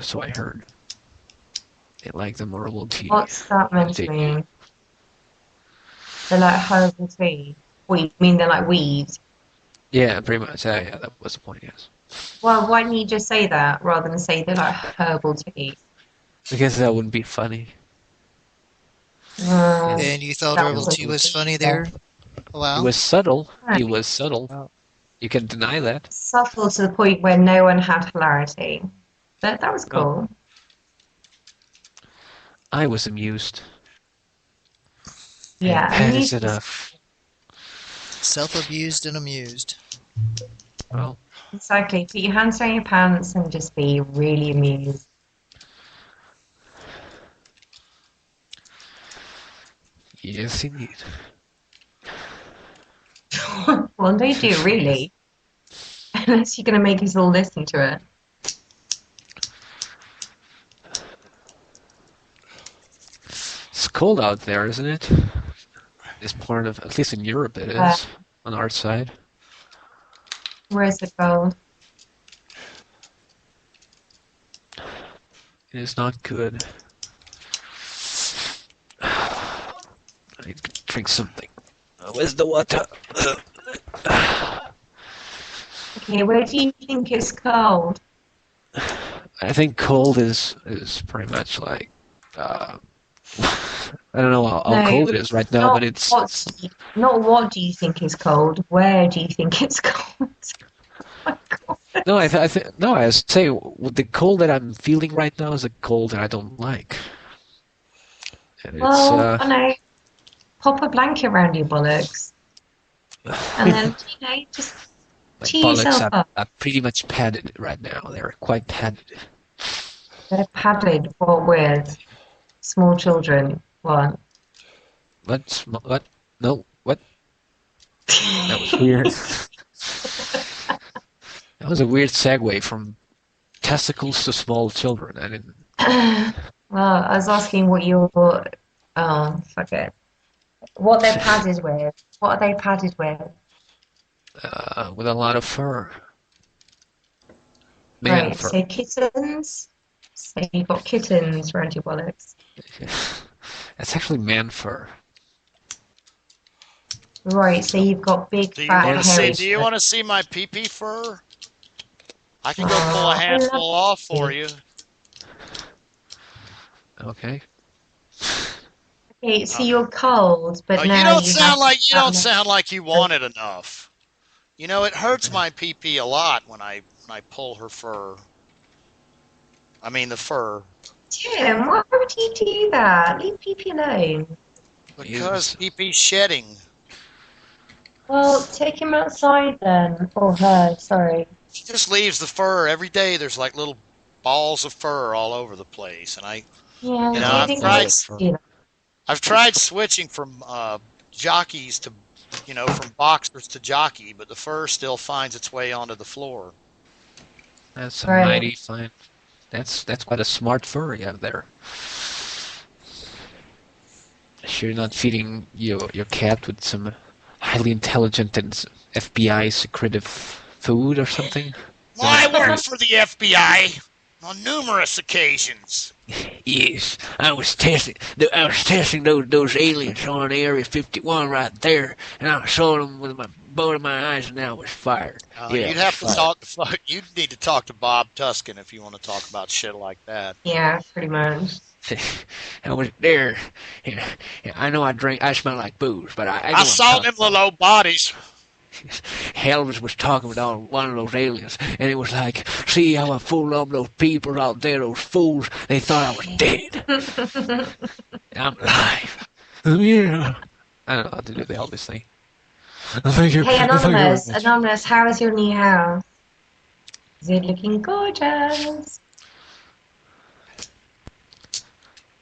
so I heard. They like the marble tea. What's that meant to mean? They're like herbal tea. What, you mean they're like weeds? Yeah, pretty much. Yeah, that was the point, yes. Well, why didn't you just say that rather than say they're like herbal tea? Because that wouldn't be funny. Uh, And you thought that herbal was tea was funny yeah. there? It Wow. was subtle. It Right. was subtle. Wow. You can deny that. Subtle to the point where no one had hilarity. But that was Well, cool. I was amused. Yeah, And that is amused is enough. Self-abused and amused. Well, exactly. Put your hands down your pants and just be really amused. yes, indeed. Well, don't do really, unless you're going to make us all listen to it. It's cold out there, isn't it? This part of, at least in Europe, it Uh, is. On our side. Where's the gold? It is not good. I need to drink something. Where's the water? Okay, where do you think it's cold? I think cold is pretty much like I don't know how No, cold it is right now, but it's not what do you think is cold? Where do you think it's cold? Oh my God. no. I think no. I say the cold that I'm feeling right now is a cold that I don't like, and it's Well, I know. Pop a blanket around your bollocks, and then just my cheer bollocks yourself up. are pretty much padded right now. They're quite padded. They're padded. What with small children? What? What? No. What? That was weird. That was a weird segue from testicles to small children. I didn't. Well, I was asking what your fuck it. What they're padded with. What are they padded with? With a lot of fur. Man Right, fur. so kittens. So you've got kittens around your bollocks. That's actually man fur. Right, so you've got big Do you fat want to hairy see? Do you shit. want to see my pee-pee fur? I can go pull a I handful love off for you. Okay. Okay, so you're cold, but Oh, now you don't you sound have like you that don't much. sound like you want it enough. You know, it hurts my pee-pee a lot when I pull her fur. I mean the fur. Jim, why would you do that? Leave PP alone. Because pee-pee's shedding. Well, take him outside then. Or her, sorry. She just leaves the fur every day. There's like little balls of fur all over the place, and Yeah, you know, do you I've think tried that's you know, I've tried switching from jockeys to, from boxers to jockey, but the fur still finds its way onto the floor. That's a right. mighty fine. That's quite a smart fur you have there. Sure, you're not feeding your cat with some highly intelligent and FBI secretive food or something? Well, I worked for the FBI on numerous occasions. Yes, I was testing those aliens on Area 51 right there, and I saw them with both of my eyes, and I was fired. You'd have to talk to you'd need to talk to Bob Tuskin if you want to talk about shit like that. Yeah, pretty much. I was there. Yeah, I know I smell like booze, but I saw them little old bodies. Elvis was talking with one of those aliens, and it was like, see how I fooled up those people out there, those fools. They thought I was dead. I'm alive. Yeah. I don't know how to do the Elvis thing. Thank you. Hey, Anonymous, how is your new house? Is it looking gorgeous?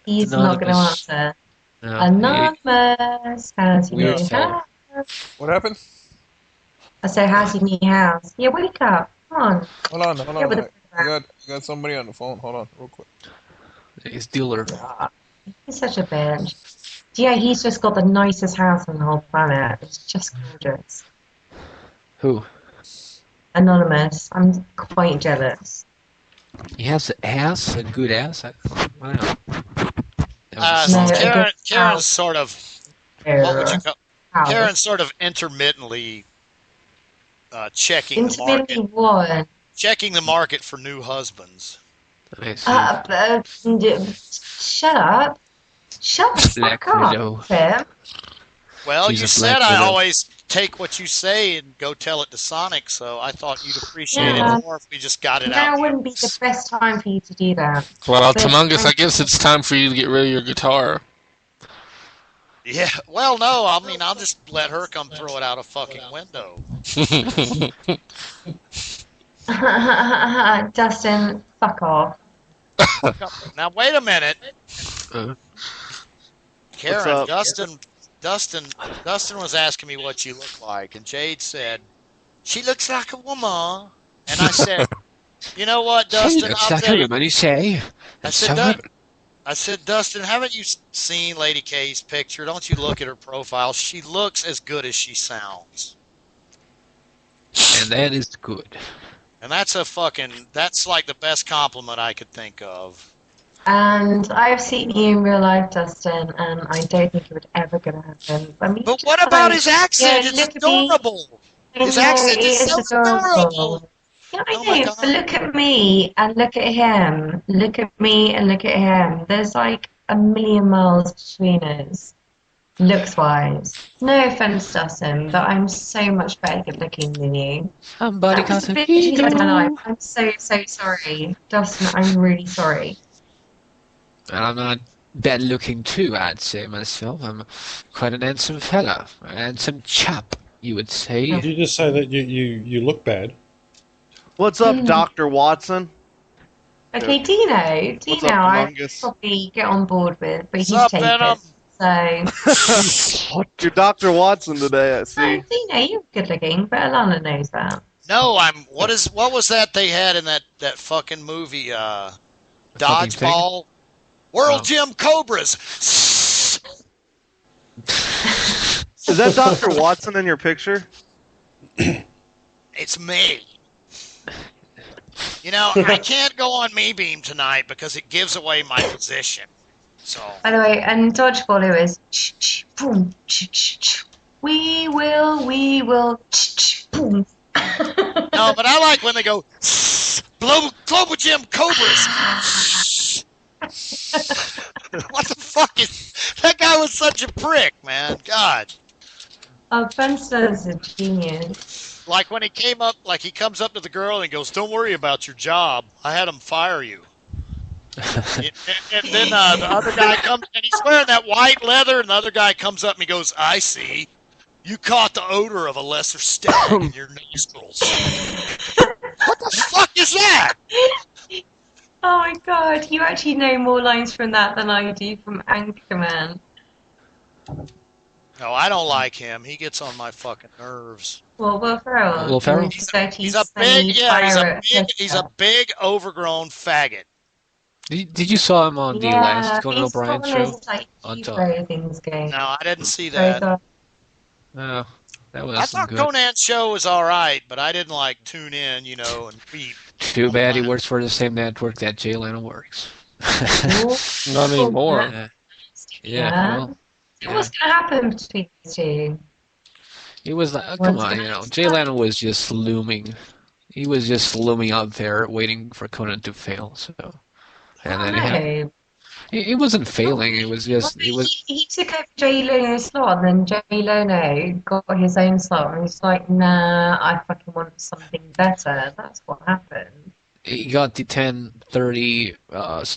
He's not going to answer. No, Anonymous, how's your new house? What happened? I said, how's your new house? Yeah, wake up. Come on. Hold on. I got somebody on the phone. Hold on, real quick. His dealer. He's such a bitch. Yeah, he's just got the nicest house on the whole planet. It's just gorgeous. Who? Anonymous. I'm quite jealous. He has an ass, a good ass. I don't know. That was a No, song. I guess Karen's sort of, what would you call? How? Karen's sort of intermittently checking the Intermittently market, what? checking the market for new husbands. I see. Shut up. Shut the Black fuck Widow. up, Tim. Well, She's you a said Black I Widow. always take what you say and go tell it to Sonic, so I thought you'd appreciate Yeah. it more if we just got it Now out. wouldn't be the best time for you to do that. Well, But- Tamungus, I guess it's time for you to get rid of your guitar. Yeah, well, no, I mean, I'll just let her come throw it out a fucking window. Dustin, fuck off. Now, wait a minute. Uh, Karen, up? Dustin was asking me what you look like, and Jade said, she looks like a woman. And I said, you know what, She Dustin, looks I'll like tell a you. woman, you say. I said, Dustin, haven't you seen Lady K's picture? Don't you look at her profile? She looks as good as she sounds. And that is good. And that's like the best compliment I could think of. And I've seen you in real life, Dustin, and I don't think it would ever gonna happen. I mean, But just what about his like, accent? yeah, It's look at me. adorable. His I know, accent it is so adorable. Yeah, I Oh my know, God. but look at me and look at him. Look at me and look at him. There's like a million miles between us, looks-wise. No offense, Dustin, but I'm so much better good-looking than you. Somebody That was got a a bit too much of my life. video. I'm so sorry. Dustin, I'm really sorry. And I'm not bad looking too, I'd say myself. I'm quite an handsome fella. A handsome chap, you would say. Did you just say that you look bad? What's up, Dr. Watson? Okay, Dino, What's up, I Humongous? probably get on board with, but What's he's up, taken. Venom? So, You're Dr. Watson today, I see. Dino, you're good looking, but Alana knows that. No, what was that they had in that fucking movie, fucking Dodgeball? World Oh. Gym Cobras. Is that Dr. Watson in your picture? It's me. You know, I can't go on Me Beam tonight because it gives away my position. So, By the way, and dodgeball it was boom, we will boom. no, but I like when they go Global Gym Cobras. What the fuck is that guy was such a prick, man. God. Fenster's a genius. Like when he comes up to the girl and he goes, "Don't worry about your job. I had him fire you." and then the other guy comes and he's wearing that white leather, and the other guy comes up and he goes, "I see. You caught the odor of a lesser stag in your nostrils." What the fuck is that? Oh my god, you actually know more lines from that than I do from Anchorman. No, I don't like him. He gets on my fucking nerves. Well, Will Ferrell. Will Ferrell? He's a He's a big overgrown faggot. Did you saw him on the last Conan O'Brien show? Like, On top. hero things going. No, I didn't see Very that. good. Oh, that I wasn't thought good. Conan's show was all right, but I didn't like tune in, and peep. Too bad he works for the same network that Jay Leno works. Not anymore. Yeah, Yeah. well, What's going to happen between these two? he was like, come on, Jay Leno was just looming. He was just looming out there, waiting for Conan to fail. So, and then he wasn't failing. It was just He took over Jay Leno's slot, and then Jay Leno got his own slot, and he's like, nah, I fucking want something better. That's what happened. He got the 10:30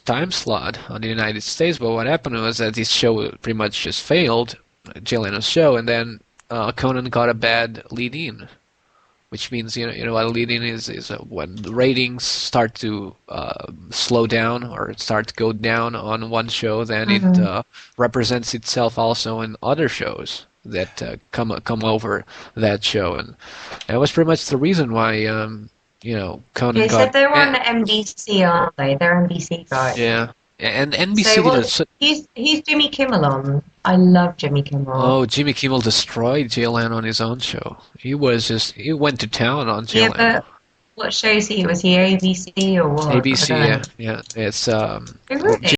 time slot on the United States, but what happened was that this show pretty much just failed, Jay Leno's show, and then Conan got a bad lead-in, which means you know what a lead-in is when the ratings start to slow down or start to go down on one show, then it represents itself also in other shows that come over that show, and that was pretty much the reason why. Conan They got... said they're on NBC, aren't they? They're NBC guys. Yeah, and NBC So what, he's Jimmy Kimmel on. I love Jimmy Kimmel. Oh, Jimmy Kimmel destroyed Jay Leno on his own show. He went to town on Jay yeah, Leno. What shows he? Was he ABC or what? I ABC, don't know. yeah. It's Who wrote it?